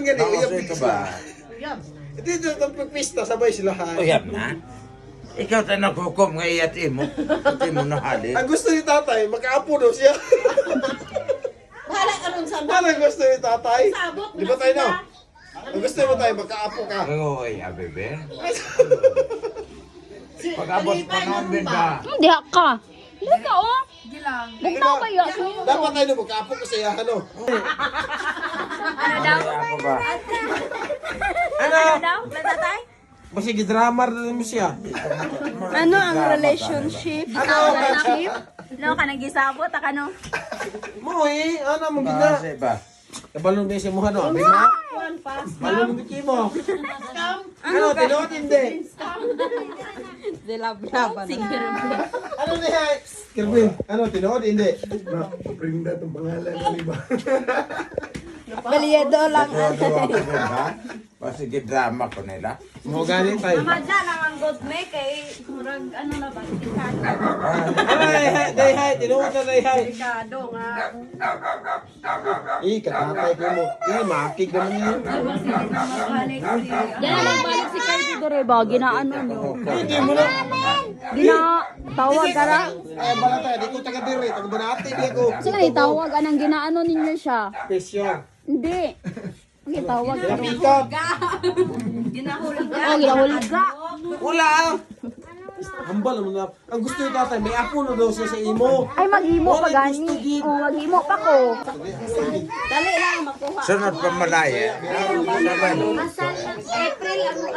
gani, uyab Makosoy ka ba? Ito yung pagpista, sabay sila ha. Uyab na? Ikaw tayo naghukom nga iyat imo. Ito mo nahali. Ang gusto ni tatay, magkaapo daw siya. Bahala ka nun sa Ano ang gusto ni tatay? Sabot Di ba tayo na? Ang gusto mo tayo, magkaapo ka. Uy, abebe. Pag-abot pa noon din ka. Hindi ka. Hindi ka, oh. Bugnaw kayo. Dapat tayo na magkaapo ko sa iya, ano? Ano daw? Ako ba? Ano? Daw? Matatay? Basta gidramar na mo siya. Ano ang relationship? Relationship? No, ka nagisabot, no? Mo eh, ano mo gina? Kasi ba? Kabalong din si mo, ano? Bina? Balong din mo. Ano, tinood hindi? Dilab-laban. Sige. Ano niya? Kirby, ano, tinood hindi? Bring that ang pangalan, ano ba? Baliedo lang. Sige drama ko nila. Mo galing tayo. Madya naman good make kay murag ano na ba? Ay, day hay, tinood na day hay. Delikado nga. Katatay ko mo. Makig naman yun. Yan ang balik si Kirby Doreba, ginaano nyo. Hindi mo na. Ginatawag ka ra. Ay, bala tayo, di ko taga-diri, taga-banati, di ko. Sige, itawag anang ginaano ninyo siya. Pesyo. Hindi. Ang itawag ka. Pikot. Ginahulog ka. Oh, ginahulog ka. Wala. Hambal mo na. Ang gusto ni tatay, may apo na daw siya sa imo. Ay, mag-imo pa Wala, gani. gusto gid. Oh, mag-imo pa ko. Dali lang makuha. Sunod pa malaya. April, ano kasi